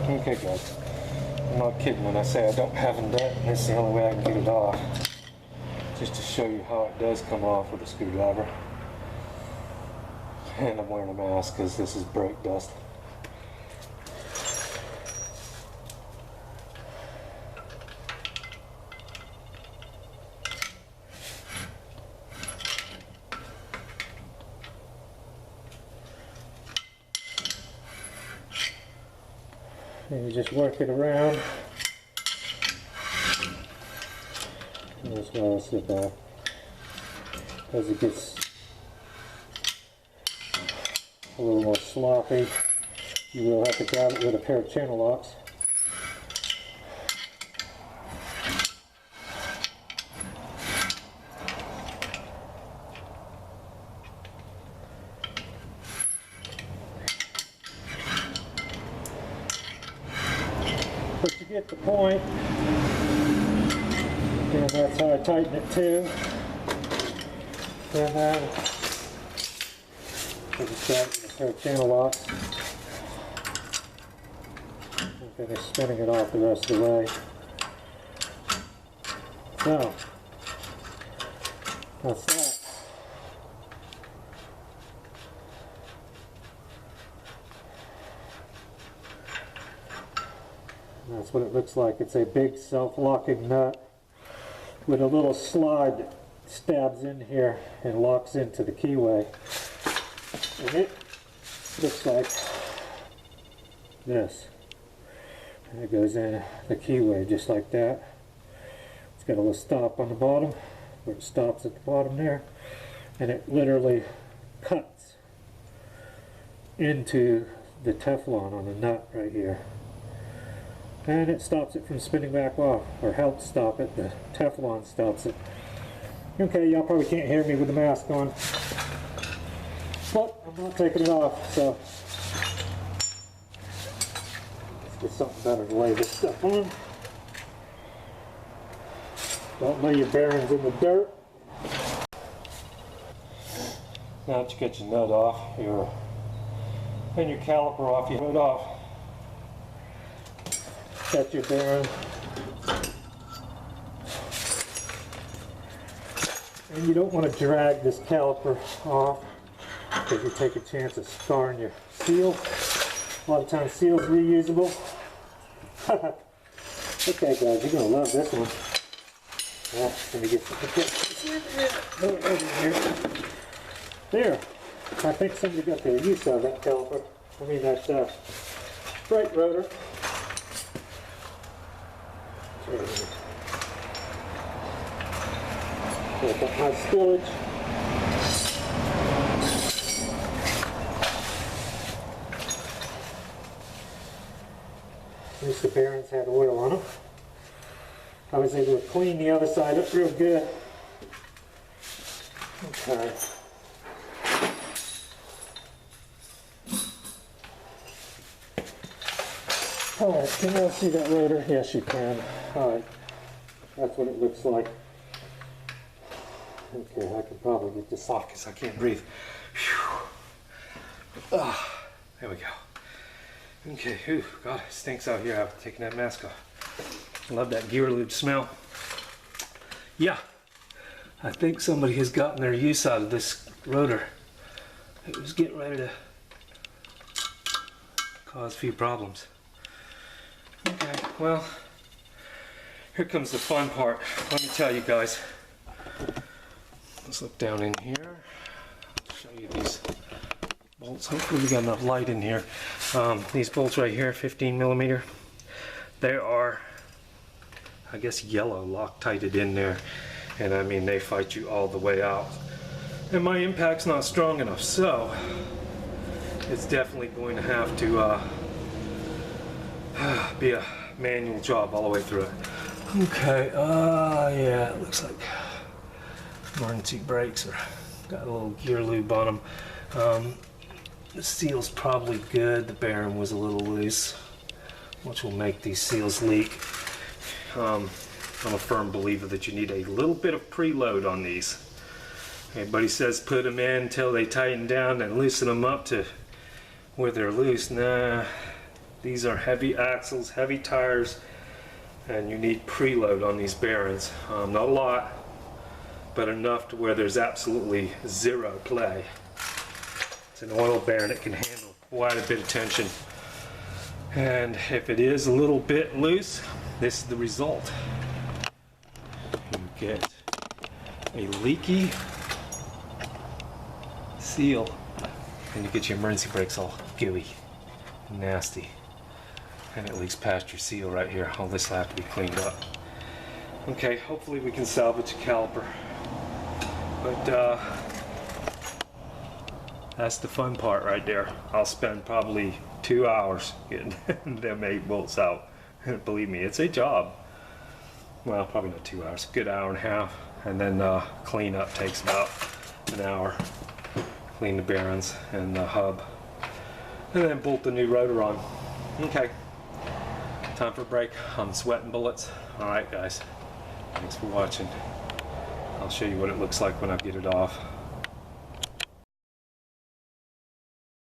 Okay guys, I'm not kidding when I say I don't have a nut, and this is the only way I can get it off. Just to show you how it does come off with a screwdriver. And I'm wearing a mask because this is brake dust. And you just work it around as well as the back. As it gets a little more sloppy, you will have to grab it with a pair of channel locks. But you get the point, and that's how I tighten it too. And then I just grab a pair of channel locks and finish spinning it off the rest of the way. So, that's that. That's what it looks like. It's a big self-locking nut with a little slide that stabs in here and locks into the keyway. And it looks like this. And it goes in the keyway just like that. It's got a little stop on the bottom where it stops at the bottom there. And it literally cuts into the Teflon on the nut right here. And it stops it from spinning back off, or helps stop it. The Teflon stops it. Okay, y'all probably can't hear me with the mask on, but I'm not taking it off, so let's get something better to lay this stuff on. Don't lay your bearings in the dirt. Now that you get your nut off, and your caliper off, you put it off. Set your bearing. And you don't want to drag this caliper off because you take a chance of scarring your seal. A lot of times seal's reusable. Okay guys, you're going to love this one. Yeah, let me get over here. There. I think somebody got their use out of that caliper. I mean that brake rotor. Got that nice storage. At least the bearings had oil on them. I was able to clean the other side up real good. Okay. Alright, can you all see that rotor? Yes, you can. Alright, that's what it looks like. Okay, I can probably get this off because I can't breathe. There we go. Okay, whew, God, it stinks out here after taking that mask off. I love that gear lube smell. Yeah, I think somebody has gotten their use out of this rotor. It was getting ready to cause a few problems. Okay, well, here comes the fun part. Let me tell you guys. Let's look down in here. I'll show you these bolts. Hopefully we got enough light in here. These bolts right here, 15 millimeter. They are, I guess, yellow Loctited in there. And I mean, they fight you all the way out. And my impact's not strong enough, so it's definitely going to have to be a manual job all the way through it. Okay, yeah, it looks like emergency brakes are got a little gear lube on them. The seal's probably good. The bearing was a little loose, which will make these seals leak. I'm a firm believer that you need a little bit of preload on these. Everybody says put them in until they tighten down and loosen them up to where they're loose. Nah, These are heavy axles, heavy tires, and you need preload on these bearings. Not a lot, but enough to where there's absolutely zero play. It's an oil bearing that can handle quite a bit of tension. And if it is a little bit loose, this is the result. You get a leaky seal, and you get your emergency brakes all gooey, nasty, and it leaks past your seal right here. All this will have to be cleaned up. Okay, hopefully we can salvage a caliper, but that's the fun part right there. I'll spend probably 2 hours getting them 8 bolts out. Believe me, it's a job. Well, probably not 2 hours, a good hour and a half, and then clean up takes about an hour. Clean the bearings and the hub, and then bolt the new rotor on. Okay, time for a break. I'm sweating bullets. Alright guys, thanks for watching. I'll show you what it looks like when I get it off.